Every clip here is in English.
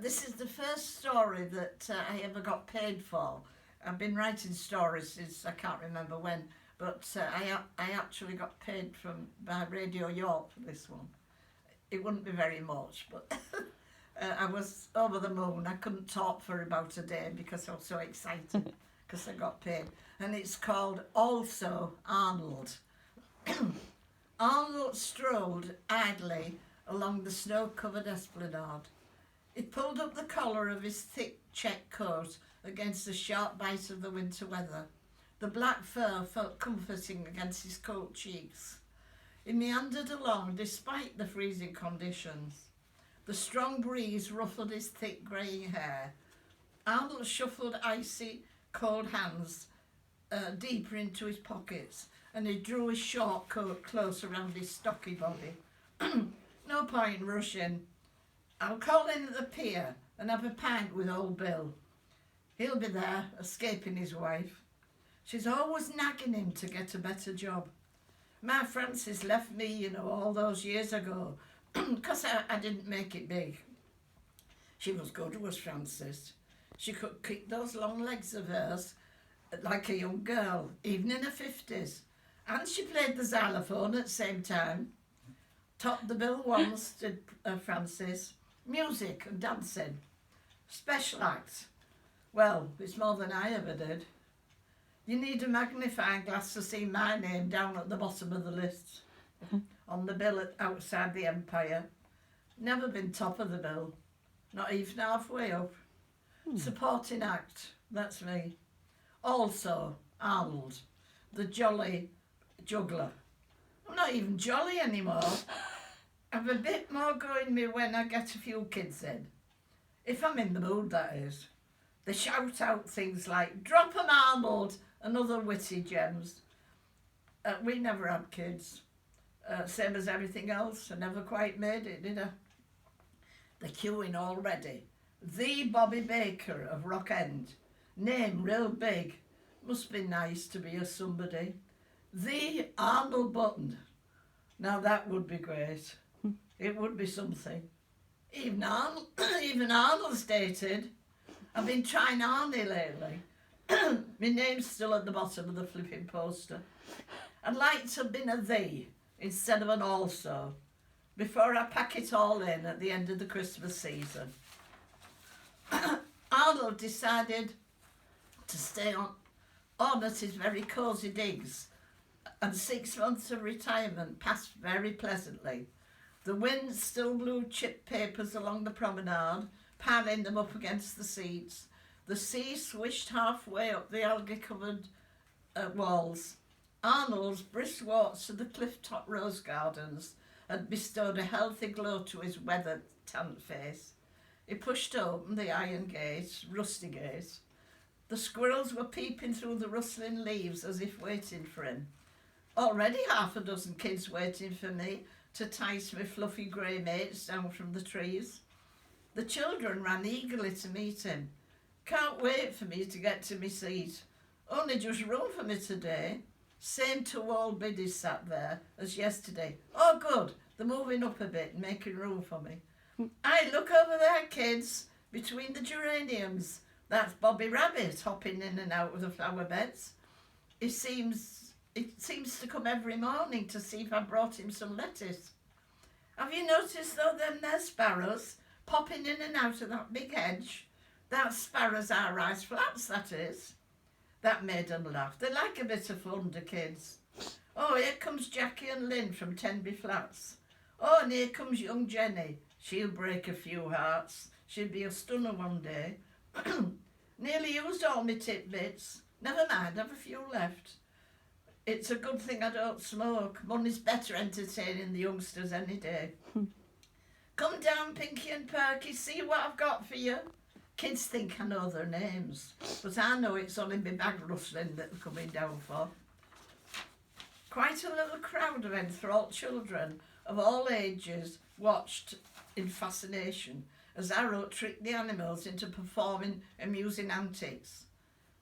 This is the first story that I ever got paid for. I've been writing stories since I can't remember when, but I actually got paid from by Radio York for this one. It wouldn't be very much, but I was over the moon. I couldn't talk for about a day because I was so excited because I got paid. And it's called Also Arnold. Arnold strolled idly along the snow-covered esplanade. He pulled up the collar of his thick check coat against the sharp bite of the winter weather. The black fur felt comforting against his cold cheeks. He meandered along despite the freezing conditions. The strong breeze ruffled his thick greying hair. Arnold shuffled icy, cold hands deeper into his pockets, and he drew his short coat close around his stocky body. No point rushing. I'll call in at the pier and have a pint with old Bill. He'll be there, escaping his wife. She's always nagging him to get a better job. My Frances left me, all those years ago, because I didn't make it big. She was good, was Frances. She could kick those long legs of hers like a young girl, even in her 50s. And she played the xylophone at the same time. Topped the bill once, did Frances. Music and dancing. Special act. Well, it's more than I ever did. You need a magnifying glass to see my name down at the bottom of the list. On the bill outside the Empire. Never been top of the bill. Not even halfway up. Supporting act. That's me. Also, Arnold, the jolly juggler. I'm not even jolly anymore. I've a bit more going me when I get a few kids in. If I'm in the mood, that is. They shout out things like, "Drop 'em, Arnold," and other witty gems. We never had kids. Same as everything else. I never quite made it, did I? They're queuing already. The Bobby Baker of Rock End. Name real big. Must be nice to be a somebody. The Arnold Button. Now that would be great. It would be something. Even Arnold's dated. I've been trying Arnie lately. My name's still at the bottom of the flipping poster. I'd like to have been a "the" instead of an "also" before I pack it all in at the end of the Christmas season. Arnold decided to stay on at his very cosy digs, and 6 months of retirement passed very pleasantly. The wind still blew chip papers along the promenade, piling them up against the seats. The sea swished halfway up the algae-covered walls. Arnold's brisk walks to the cliff-top rose gardens had bestowed a healthy glow to his weather-tanned face. He pushed open the iron gate, rusty gate. The squirrels were peeping through the rustling leaves as if waiting for him. Already half a dozen kids waiting for me to tice my fluffy grey mates down from the trees. The children ran eagerly to meet him. Can't wait for me to get to my seat. Only just room for me today. Same two old biddies sat there as yesterday. Oh good, they're moving up a bit and making room for me. Aye, look over there, kids, between the geraniums. That's Bobby Rabbit hopping in and out of the flower beds. It seems to come every morning to see if I brought him some lettuce. Have you noticed though them there sparrows popping in and out of that big hedge? That's sparrows our rice flats, that is. That made them laugh. They like a bit of fun, the kids. Oh, here comes Jackie and Lynn from Tenby Flats. Oh, and here comes young Jenny. She'll break a few hearts. She'll be a stunner one day. Nearly used all my tidbits. Never mind, I've a few left. It's a good thing I don't smoke. Money's better entertaining the youngsters any day. Come down, Pinky and Perky, see what I've got for you. Kids think I know their names, but I know it's only my bag rustling that they're coming down for. Quite a little crowd of enthralled children of all ages watched in fascination as Arrow tricked the animals into performing amusing antics.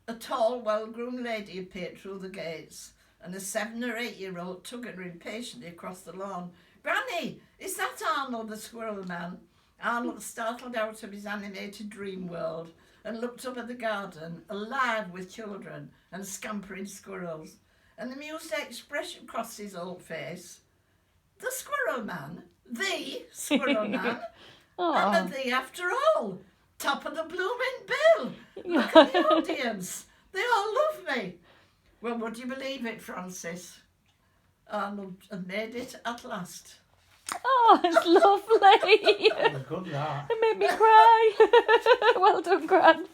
A tall, well-groomed lady appeared through the gates, and a 7 or 8-year-old tugged her impatiently across the lawn. "Granny, is that Arnold the Squirrel Man? Arnold startled out of his animated dream world and looked up at the garden, alive with children and scampering squirrels. An amused expression crossed his old face. The Squirrel Man? The Squirrel Man? I'm a thee after all. Top of the blooming bill. Look at the audience. They all love me. Well, would you believe it, Francis? Arnold had made it at last. Oh, it's lovely. Good that. It made me cry. Well done, Gran.